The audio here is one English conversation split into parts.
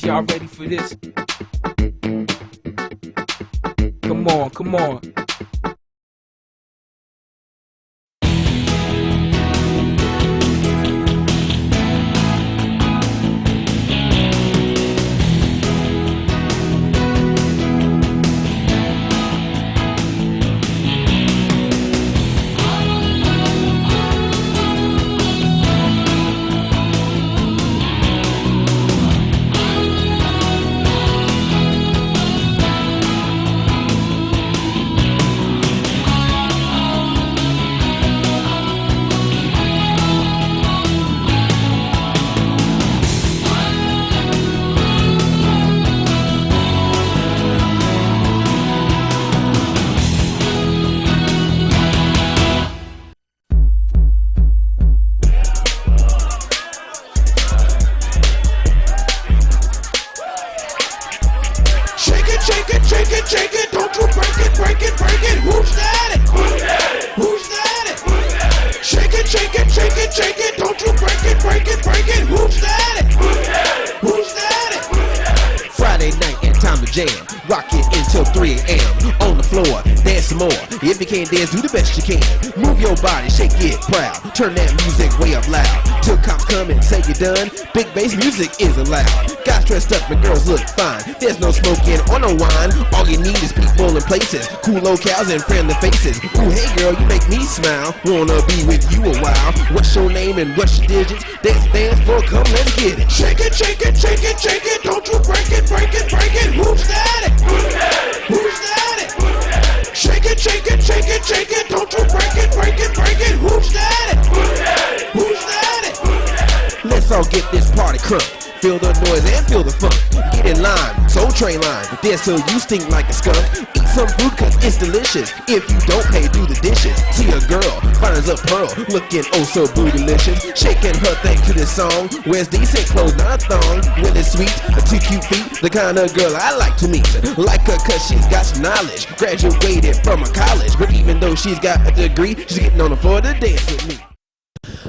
y'all ready for this? Come on, come on. Rock it until 3 a.m. On the floor, dance some more. If you can't dance, do the best you can. Move your body, shake it proud. Turn that music way up loud. Till cops come and say you're done. Big bass music is allowed. Guys dressed up and girls look fine. There's no smoking or no wine. All you need is people and places. Cool locales and friendly faces. Ooh, hey girl, you make me smile. Wanna be with you a while. What's your name and what's your digits? Dance for come, let's get it. Shake it, shake it, shake it, shake it. Don't you break it, break it, break it. Who's that? Who's that? Shake it, shake it, shake it, shake it. Don't you break it, break it, break it. Who's that? Who's that? Let's all get this party crunk. Feel the noise and feel the funk. Get in line, Soul Train line. Dance till you stink like a skunk. Eat some food cause it's delicious. If you don't pay, do the dishes. See a girl, fine as a pearl, looking oh so bootylicious. Shaking her thing to this song. Wears decent clothes, not a thong. Well it's sweet, 2 cute feet. The kind of girl I like to meet. Like her cause she's got some knowledge. Graduated from a college. But even though she's got a degree, she's getting on the floor to dance with me.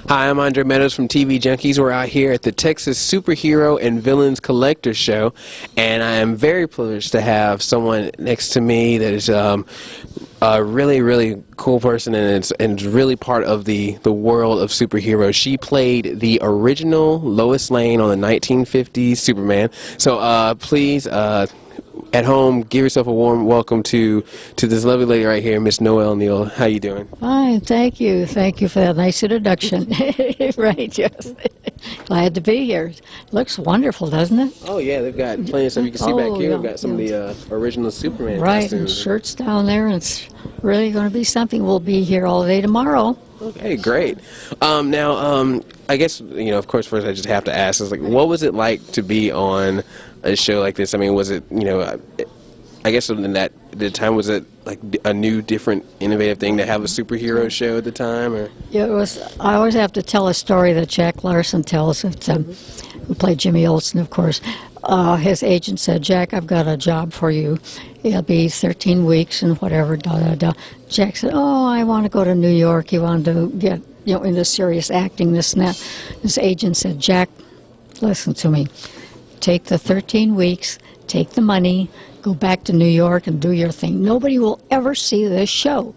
Hi, I'm Andre Meadows from TV Junkies. We're out here at the Texas Superhero and Villains Collector Show, and I am very privileged to have someone next to me that is a really, really cool person, and it's really part of the world of superheroes. She played the original Lois Lane on the 1950s Superman. So please, at home, give yourself a warm welcome to this lovely lady right here, Miss Noel Neill. How you doing? Fine, thank you. Thank you for that nice introduction. Right, yes. Glad to be here. Looks wonderful, doesn't it? Oh yeah, they've got plenty of stuff you can see back here. Yeah, We've got some of the original Superman right, costumes. and shirts down there, and it's really going to be something. We'll be here all day tomorrow. Okay, great. Now, I guess, you know, of course, first I just have to ask, is like, what was it like to be on a show like this? I mean, was it, you know, I guess in that the time, was it like a new, different, innovative thing to have a superhero show at the time, or? Yeah, it was. I always have to tell a story that Jack Larson tells. Who played Jimmy Olsen, of course. His agent said, "Jack, I've got a job for you. It'll be 13 weeks and whatever." Jack said, "Oh, I want to go to New York." He wanted to get, you know, into serious acting, this and that. His agent said, "Jack, listen to me. Take the 13 weeks, take the money, go back to New York and do your thing. Nobody will ever see this show."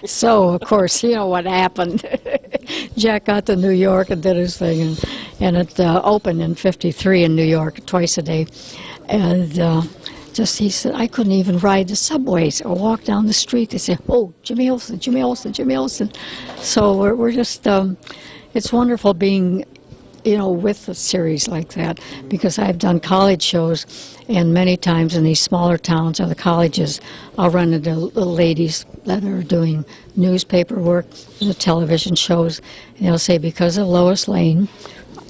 So, of course, you know what happened. Jack got to New York and did his thing, and it opened in '53 in New York, twice a day. And he said, I couldn't even ride the subways or walk down the street. They said, "Oh, Jimmy Olsen, Jimmy Olsen, Jimmy Olsen." So we're just, it's wonderful being, you know, with a series like that, because I've done college shows, and many times in these smaller towns or the colleges, I'll run into little ladies that are doing newspaper work, the television shows, and they'll say, "Because of Lois Lane,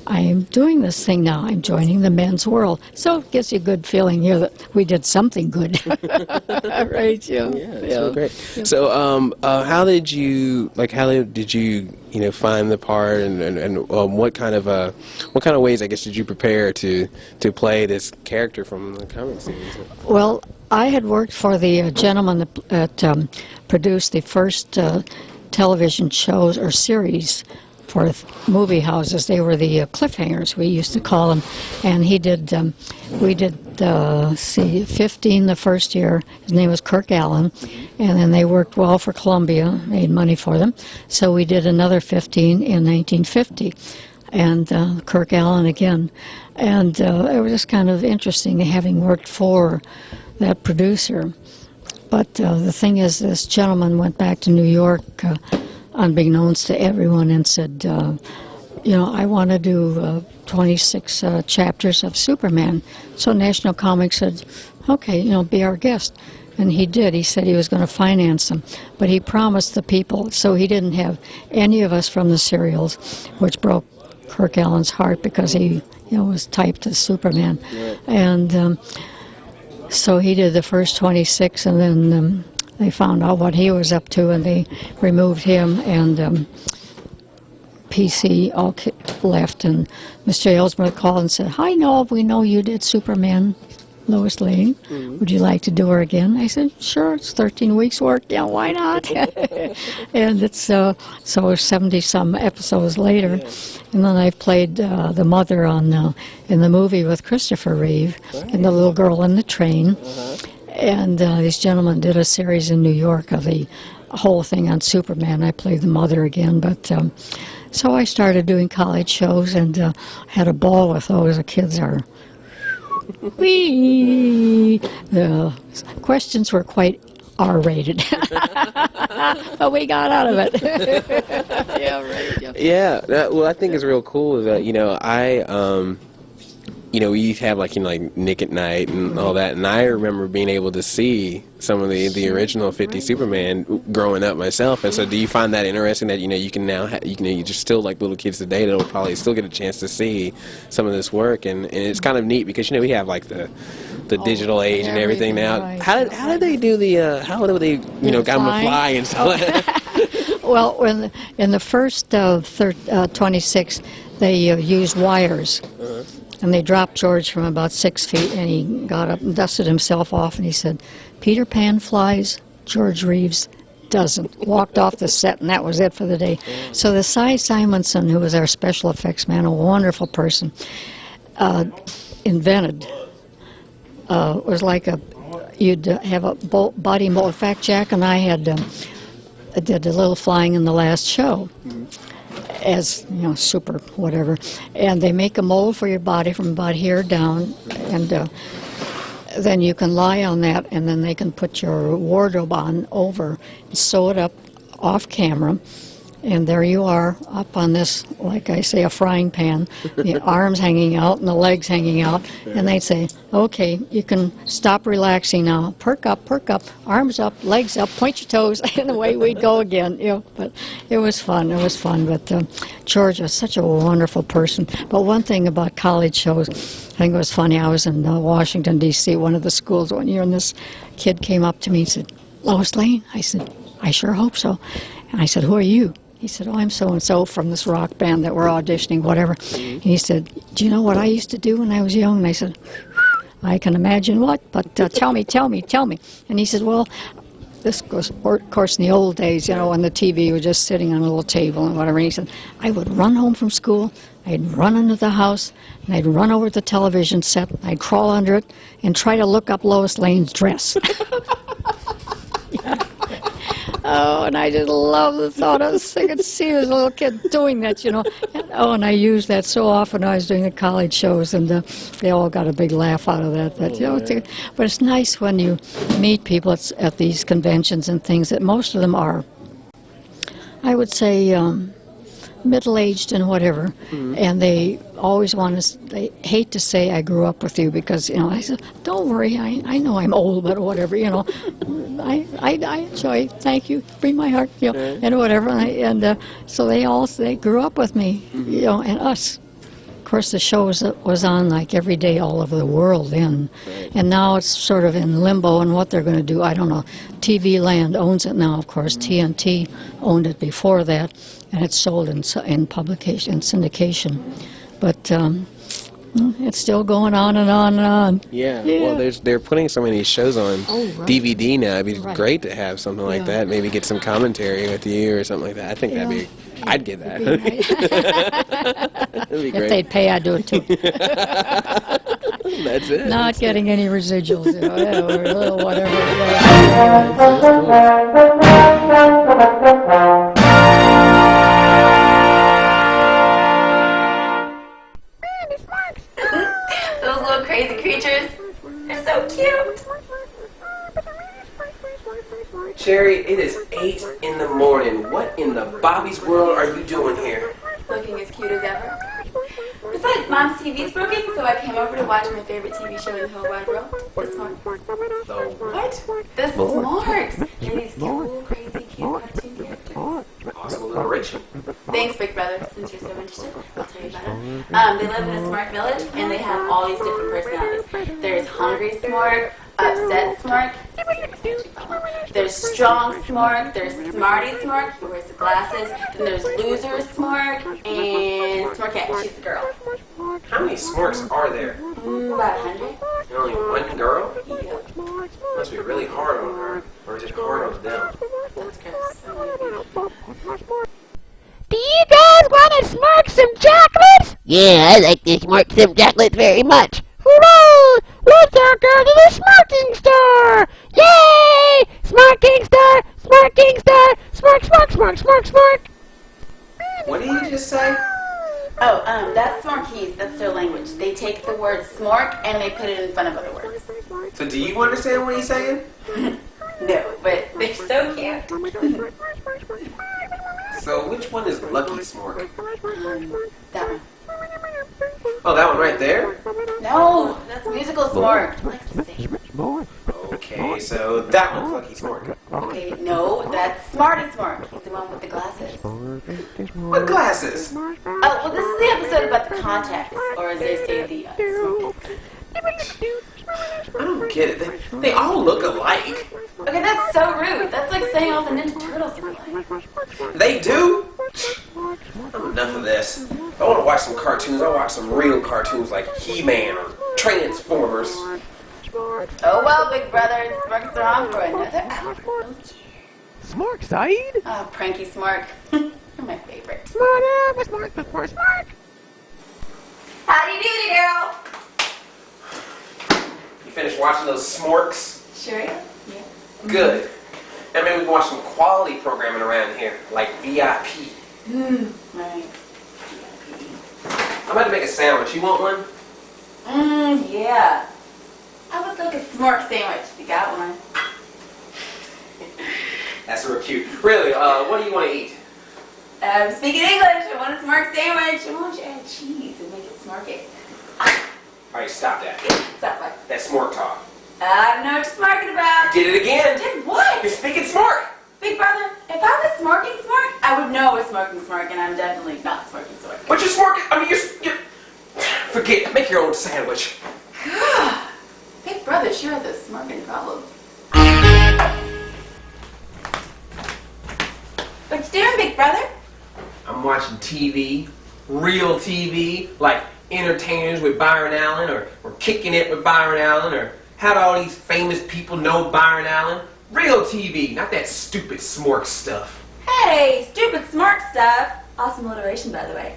I'm doing this thing now. I'm joining the men's world." So it gives you a good feeling here that we did something good. Right, yeah. Yeah, so great. Yeah. So how did you you know, find the part, and what kind of ways, I guess, did you prepare to play this character from the comic series? Well, I had worked for the gentleman that produced the first television shows or series for movie houses. They were the cliffhangers, we used to call them. And he did, we did, 15 the first year. His name was Kirk Allen. And then they worked well for Columbia, made money for them. So we did another 15 in 1950. And Kirk Allen again. And it was just kind of interesting having worked for that producer. But the thing is, this gentleman went back to New York, unbeknownst to everyone, and said, I want to do 26 chapters of Superman. So National Comics said, okay, be our guest. And he did. He said he was going to finance them. But he promised the people, so he didn't have any of us from the serials, which broke Kirk Allen's heart because he was typed as Superman. Right. And so he did the first 26, and then they found out what he was up to, and they removed him, and PC all left, and Mr. Ellsworth called and said, "Hi, Noel, we know you did Superman, Lois Lane. Would you like to do her again?" I said, "Sure, it's 13 weeks' work. Yeah, why not?" And it's so 70-some episodes later. And then I've played the mother on in the movie with Christopher Reeve and the little girl in the train. And these gentlemen did a series in New York of the whole thing on Superman. I played the mother again. But so I started doing college shows and had a ball with those. The kids are... Whee! The questions were quite R-rated, but we got out of it. Yeah, right. Yeah. Well, I think it's real cool that we used to have like Nick at Night and all that, and I remember being able to see some of the original 50 Superman growing up myself. And so, do you find that interesting that you can now you just still like little kids today that'll probably still get a chance to see some of this work, and it's kind of neat because we have like the digital age and everything now. Right. How did they do the how did they got them to fly and stuff? Well, in the first 26, they used wires. And they dropped George from about 6 feet, and he got up and dusted himself off, and he said, "Peter Pan flies, George Reeves doesn't." Walked off the set, and that was it for the day. So the Cy Simonson, who was our special effects man, a wonderful person, invented, was like you'd have a body mold. In fact, Jack and I did a little flying in the last show. As super whatever, and they make a mold for your body from about here down, and then you can lie on that, and then they can put your wardrobe on over and sew it up off camera, and there you are up on this, like I say, a frying pan, the arms hanging out and the legs hanging out, and they'd say, "Okay, you can stop relaxing now. Perk up, arms up, legs up, point your toes," and away we'd go again. But it was fun. But George was such a wonderful person. But one thing about college shows, I think it was funny. I was in Washington D.C., one of the schools one year, and this kid came up to me and said, "Lois Lane?" I said, "I sure hope so." And I said, "Who are you?" He said, "Oh, I'm so-and-so from this rock band that we're auditioning, whatever." And he said, "Do you know what I used to do when I was young?" And I said, "I can imagine what, but tell me. And he said, "Well, this goes, of course, in the old days, when the TV was just sitting on a little table and whatever." And he said, "I would run home from school, I'd run into the house, and I'd run over to the television set, I'd crawl under it, and try to look up Lois Lane's dress." Oh, and I just love the thought of this. I could see this little kid doing that, Oh, and I used that so often. I was doing the college shows, and they all got a big laugh out of that. But it's nice when you meet people at these conventions and things that most of them are, I would say, middle-aged and whatever, and they always they hate to say I grew up with you because, I said, "Don't worry, I know I'm old, but whatever, I enjoy, thank you, free my heart, and whatever," and so they grew up with me, and us. Of course, the show was on like every day all over the world then, and now it's sort of in limbo and what they're going to do, I don't know. TV Land owns it now, of course. TNT owned it before that, and it's sold in publication and syndication. But it's still going on and on and on. Yeah. Well, they're putting so many shows on DVD now. It'd be great to have something like that. Maybe get some commentary with you or something like that. I think that'd be I'd get that. It'd be nice. That'd be If great. they'd pay, I'd do it too. That's it. Not getting any residuals, or a little whatever it was. Those little crazy creatures. They're so cute. Cherie, it is 8 in the morning. What in the Bobby's world are you doing here? Looking as cute as ever. Besides, Mom's TV's broken, so I came over to watch my favorite TV show in the whole wide world, The Smorks. The what? The Smorks. They're these cool, crazy, cute cartoon characters. Awesome little Rachel. Thanks, Big Brother. Since you're so interested, I'll tell you about them. They live in a Smork village, and they have all these different personalities. There's Hungry Smork, Upset Smork, there's Strong Smork, there's Smarty Smork, who wears the glasses, then there's Loser Smork, and Smorkette, she's the girl. How many Smorks are there? About 100. And only one girl? Yep. Must be really hard on her. Or is it hard on them? That's gross. Do you guys want to smoke some chocolates? Yeah, I like to smoke some chocolate very much. Hurrah! Let's all go to the smoking store! Yay! Smoking store! Smoking store! Smoke, smoke, smoke, smoke, smoke! What did you just say? Oh, that's Smorkies. That's their language. They take the word smork and they put it in front of other words. So do you understand what he's saying? No, but they're so cute. So which one is Lucky Smork? That one. Oh, that one right there? No, that's musical smork. Like to say. Okay, so that one's Lucky Smork. Okay, no, that's Smarty Smork. He's the one with the glasses. What glasses? Oh, well, this is the episode about the contacts, or as they say, the smoke. I don't get it. They all look alike. Okay, that's so rude. That's like saying all the Ninja Turtles are alike. They do? I'm enough of this. I want to watch some cartoons. I watch some real cartoons like He-Man or Transformers. Oh well, big brother, Smorks are on for another hour. Oh, yeah. Smork side? Oh, pranky Smork. You're my favorite. Smork. Howdy doody, girl. You finished watching those Smorks? Sure. Yeah. Good. I mean, we can watch some quality programming around here, like VIP. Right. I'm about to make a sandwich. You want one? Yeah. I would like a Smork sandwich. You got one? That's real cute. Really, what do you want to eat? Speaking English, I want a Smork sandwich. Why don't you add cheese and make it Smorky? Alright, stop that. Stop like. That's Smork talk. I don't know what you're smarking about. Did it again. Did what? You're speaking Smork. Big brother, if I was smoking Smork, I would know I was smoking Smork, and I'm definitely not smoking Smork. But you're Smorking. I mean, you're... Forget it. Make your own sandwich. God, Big brother sure has a smoking problem. What you doing, big brother? I'm watching TV, real TV, like Entertainers with Byron Allen, or Kicking It with Byron Allen, or How Do All These Famous People Know Byron Allen? Real TV, not that stupid Smork stuff. Hey, stupid Smork stuff. Awesome alliteration, by the way.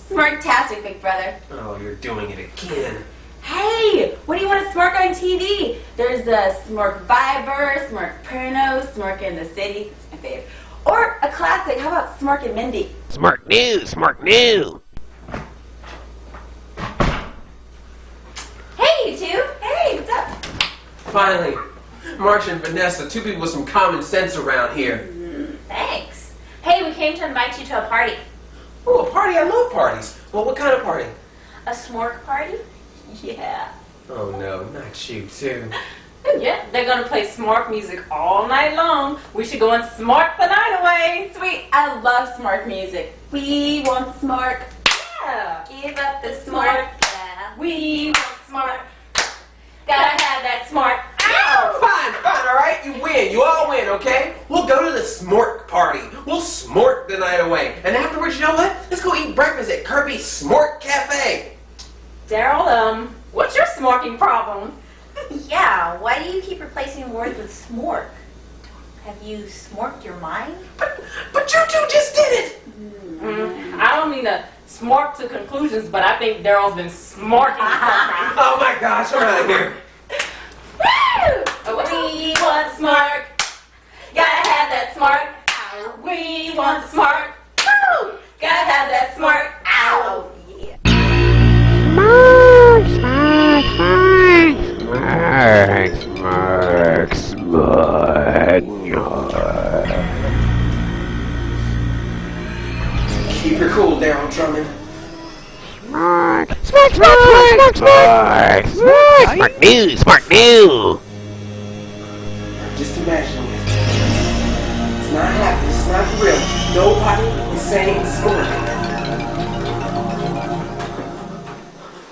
Smorktastic, big brother. Oh, you're doing it again. Hey, what do you want to Smork on TV? There's the Smork Viber, Smork Perno, Smork in the City. It's my fave. Or a classic, how about Smork and Mindy? Smork new, Smork new. Hey, you two. Hey, what's up? Finally, Marcia and Vanessa, two people with some common sense around here. Thanks. Hey, we came to invite you to a party. Oh, a party? I love parties. Well, what kind of party? A Smork party? Yeah. Oh no, not you too. Yeah, they're gonna play Smork music all night long. We should go and Smork the night away. Sweet, I love Smork music. We want Smork. Yeah. Give up the Smork. Yeah. We want Smork. Gotta have that Smork. Ow! Fine, all right? You win. You all win, okay? We'll go to the Smork party. We'll Smork the night away. And afterwards, you know what? Let's go eat breakfast at Kirby's Smork Cafe. Darryl, what's your smorking problem? Yeah, why do you keep replacing words with Smork? Have you smorked your mind? But you two just did it! I don't mean to smork to conclusions, but I think Darryl's been smorking something. Oh my gosh, I'm out of here. We want smork. Gotta have that smork. We want smork. Woo! Gotta have that smork. Ow! Yeah. Smorks, Smorks, Smorks, Smorks, Smorks. Keep your cool, Darryl Drummond. Smork, Smork, Smork, Smork, Smork, Smork, Smork new, Smork new. Just imagine it. It's not happening. It's not for real. Nobody is saying Smork.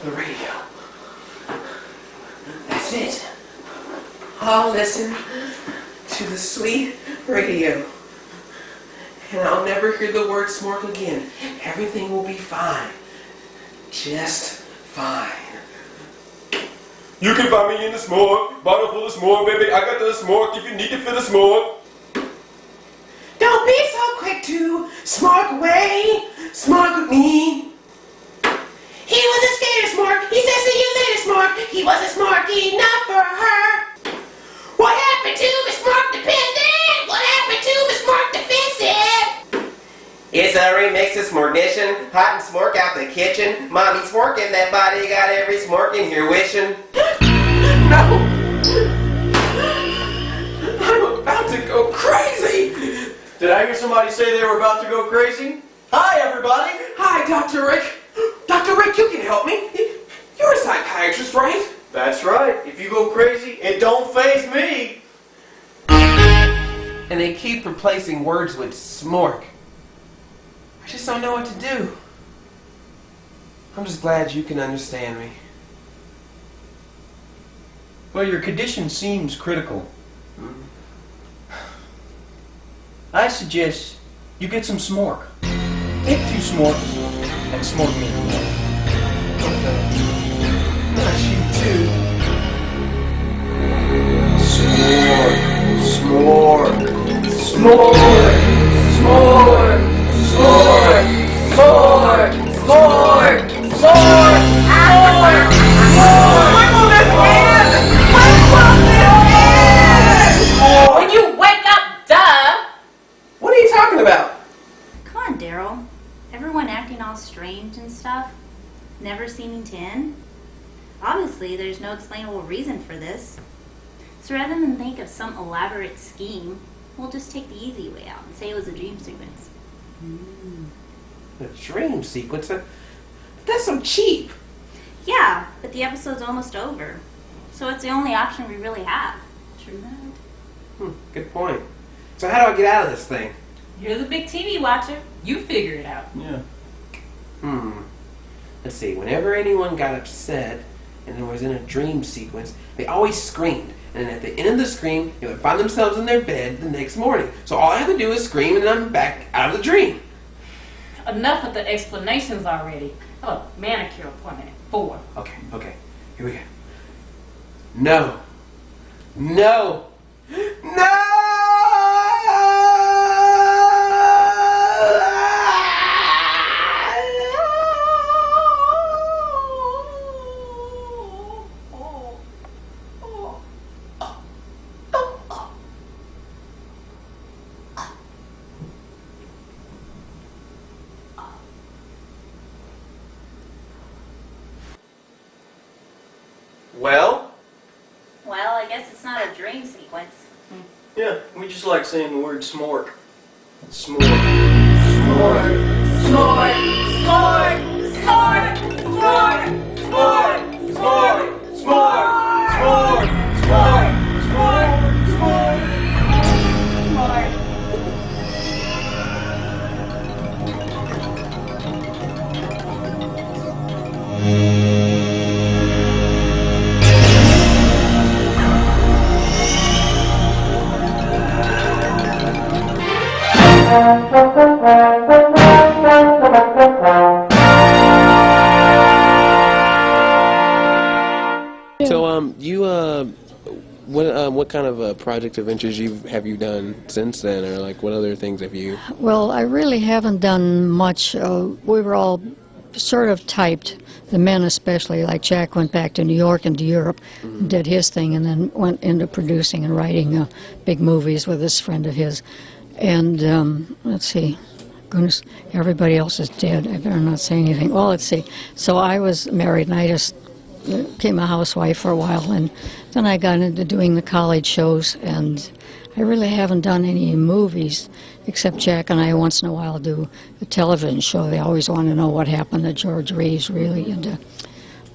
The radio. That's it. I'll listen to the sweet radio. And I'll never hear the word Smork again. Everything will be fine. Just fine. You can find me in the Smork, bottle full of Smork, baby. I got the Smork if you need to fill the Smork. Don't be so quick to Smork away. Smork with me. He was a skater Smork. He says see you later Smork. He wasn't Smork enough for her. What happened to Miss Smork dependent? What happened to Miss Smork defensive? It's a remix of Smorknition. Hot and Smork out the kitchen. Mommy Smork in that body. Got every Smork in here wishing. No! I'm about to go crazy! Did I hear somebody say they were about to go crazy? Hi, everybody! Hi, Dr. Rick. Dr. Rick, you can help me. You're a psychiatrist, right? That's right. If you go crazy, it don't faze me. And they keep replacing words with Smork. I just don't know what to do. I'm just glad you can understand me. Well, your condition seems critical. I suggest you get some Smork. Take 2 Smorks and Smork me. Not you too. Smork, Smork, Smork, Smork, Smork, Smork, Smork, Smork, Smork, When will this end? When will this end? When you wake up, duh! What are you talking about? Come on, Darryl. Everyone acting all strange and stuff. Never seeming to end. Obviously, there's no explainable reason for this. So rather than think of some elaborate scheme, we'll just take the easy way out and say it was a dream sequence. A dream sequence? That's so cheap. Yeah, but the episode's almost over. So it's the only option we really have. True that. Good point. So how do I get out of this thing? You're the big TV watcher. You figure it out. Yeah. Let's see. Whenever anyone got upset and was in a dream sequence, they always screamed. And at the end of the scream, they would find themselves in their bed the next morning. So all I have to do is scream and I'm back out of the dream. Enough with the explanations already. I have a manicure appointment at 4. Okay. Here we go. No. No. No! Well? Well, I guess it's not a dream sequence. Yeah, we just like saying the word Smork. Smork. Smork, smork, smork, smork, smork, smork, smork, smork, smork, smork, smork, smork, smork. So, you, What kind of project adventures have you done since then, or like what other things have you? Well, I really haven't done much. We were all sort of typed, the men especially. Like Jack went back to New York and to Europe, and did his thing, and then went into producing and writing big movies with this friend of his. And let's see, goodness, everybody else is dead. I better not say anything. Well, let's see. So I was married, and I just became a housewife for a while, and then I got into doing the college shows, and I really haven't done any movies, except Jack and I once in a while do a television show. They always want to know what happened to George Reeves, really. And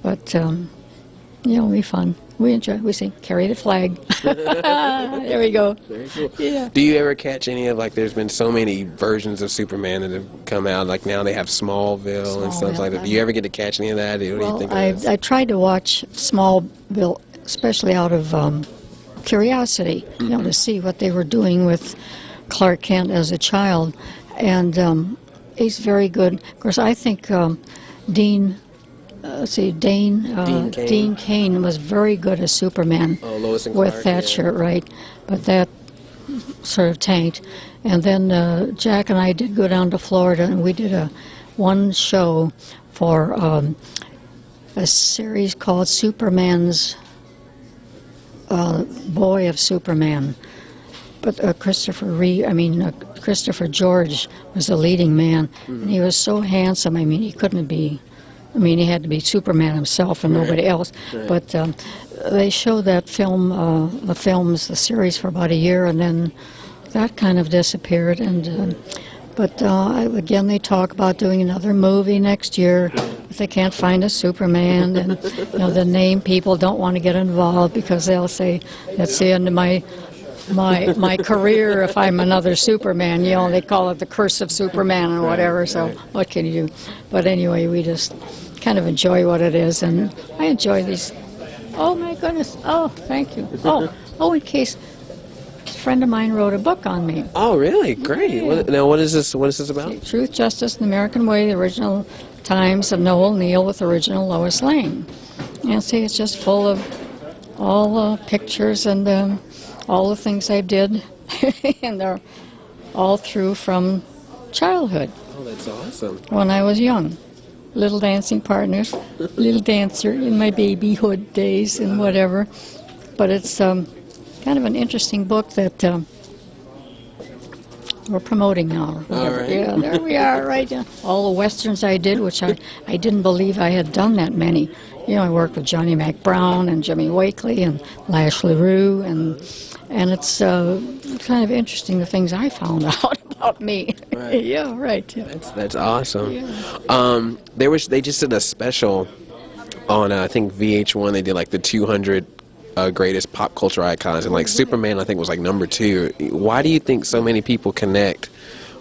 but, it'll be fun. We enjoy. We say, carry the flag. There we go. Very cool. Yeah. Do you ever catch any of, like, there's been so many versions of Superman that have come out, like now they have Smallville and stuff like that. Do you ever get to catch any of that? What do you think of this? I tried to watch Smallville, especially out of curiosity, to see what they were doing with Clark Kent as a child. And he's very good. Of course, I think Dean Cain was very good as Superman Lois and with Clark, Thatcher, yeah. right? But that sort of tanked. And then Jack and I did go down to Florida, and we did one show for a series called Superman's Boy of Superman. But Christopher George was the leading man, and he was so handsome. I mean, he couldn't be. I mean, he had to be Superman himself and nobody else. Right. But they showed that film, the series, for about a year, and then that kind of disappeared. And again, they talk about doing another movie next year, but they can't find a Superman, and the name people don't want to get involved because they'll say that's the end of my career if I'm another Superman. They call it the curse of Superman and whatever. So what can you do? But anyway, we just kind of enjoy what it is, and I enjoy these. Oh my goodness! Oh, thank you. Oh, in case a friend of mine wrote a book on me. Oh, really? Great. Yeah. Now, what is this about? Truth, Justice, and the American Way: The Original Times of Noel Neill with Original Lois Lane. And see, it's just full of all pictures and all the things I did, and they're all through from childhood. Oh, that's awesome. When I was young. Little dancing partners, little dancer in my babyhood days and whatever. But it's kind of an interesting book that we're promoting now. All right. Yeah, there we are, right. All the westerns I did, which I didn't believe I had done that many. I worked with Johnny Mac Brown and Jimmy Wakely and Lash LaRue, and it's kind of interesting the things I found out about me. Right. Yeah, right. Yeah. That's awesome. Yeah. They just did a special on I think VH1. They did like the 200 greatest pop culture icons, and like Superman I think was like number 2. Why do you think so many people connect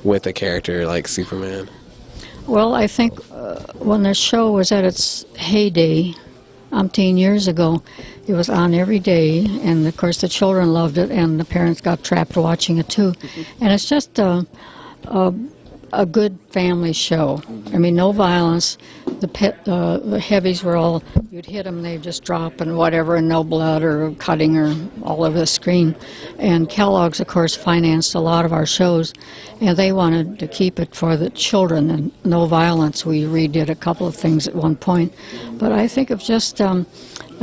with a character like Superman? Well, I think when the show was at its heyday, umpteen years ago, it was on every day, and of course the children loved it, and the parents got trapped watching it too. And it's just a good family show. I mean, no violence. The heavies were all, you'd hit them, they'd just drop and whatever, and no blood or cutting or all over the screen. And Kellogg's, of course, financed a lot of our shows, and they wanted to keep it for the children and no violence. We redid a couple of things at one point. But I think of just a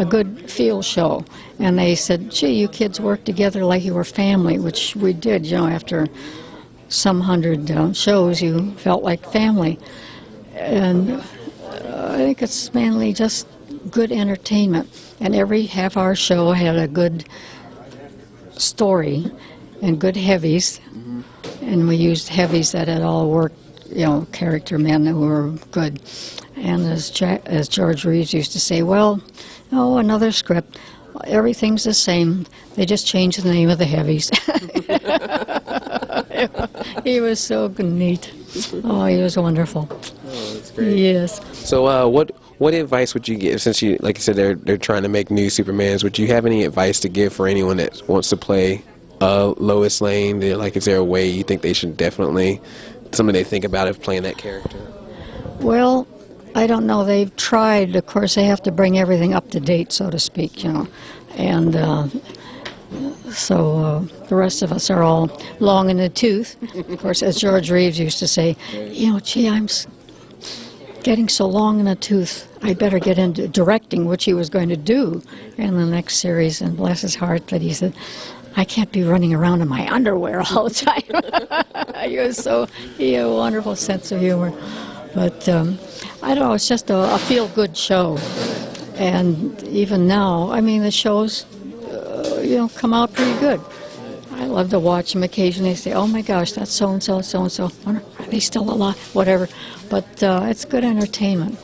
good feel show. And they said, gee, you kids work together like you were family, which we did, after some 100 shows, you felt like family. And I think it's mainly just good entertainment. And every half-hour show had a good story and good heavies. And we used heavies that had all worked, character men who were good. And as George Reeves used to say, another script. Everything's the same. They just changed the name of the heavies. He was so neat. Oh, he was wonderful. Oh, that's great. Yes. So, what advice would you give, since you, like you said, they're trying to make new Supermans? Would you have any advice to give for anyone that wants to play Lois Lane? Is there a way you think they should definitely, something they think about if playing that character? Well, I don't know. They've tried. Of course, they have to bring everything up to date, so to speak, And So the rest of us are all long in the tooth. Of course, as George Reeves used to say, gee, I'm getting so long in the tooth, I better get into directing, which he was going to do in the next series. And bless his heart that he said, I can't be running around in my underwear all the time. He had a wonderful sense of humor. But I don't know, it's just a feel-good show. And even now, I mean, the shows, come out pretty good. I love to watch them occasionally. Say, oh my gosh, that's so-and-so, so-and-so. Are they still alive? Whatever. But it's good entertainment.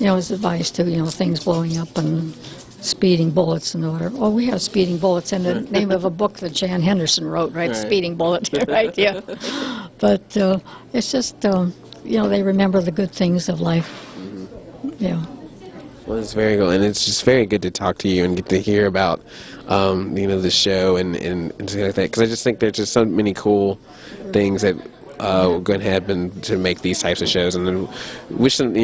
As advice to, things blowing up and speeding bullets and whatever. Oh, we have Speeding Bullets in the name of a book that Jan Henderson wrote, right? Speeding Bullet, right? Yeah. But it's just, they remember the good things of life. Yeah. Well, it's very good, and it's just very good to talk to you and get to hear about, the show and things like that. Because I just think there's just so many cool things that going to happen to make these types of shows, and then wish some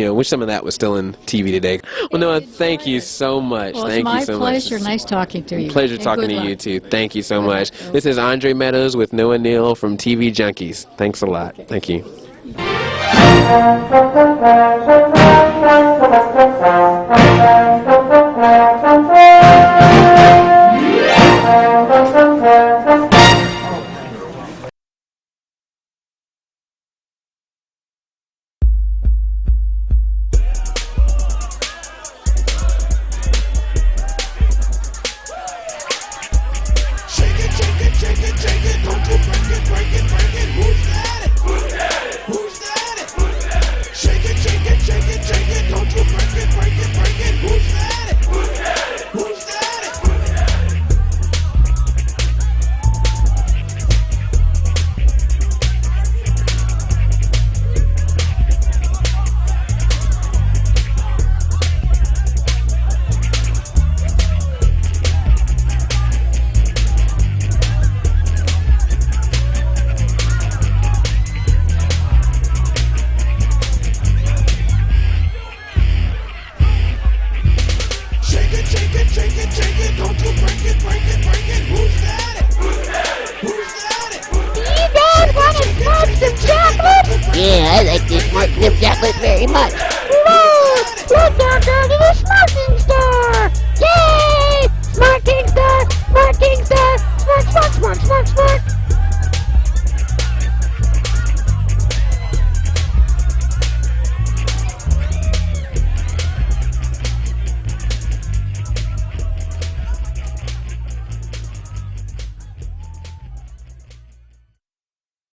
of that was still in TV today. Well, Noah, thank you so much. Well, thank you so much. much. It's my pleasure. Nice talking to you. Pleasure And talking good to you luck. too. Thank you so much. This is Andre Meadows with Noel Neill from TV Junkies. Thanks a lot. Thank you. Thank you.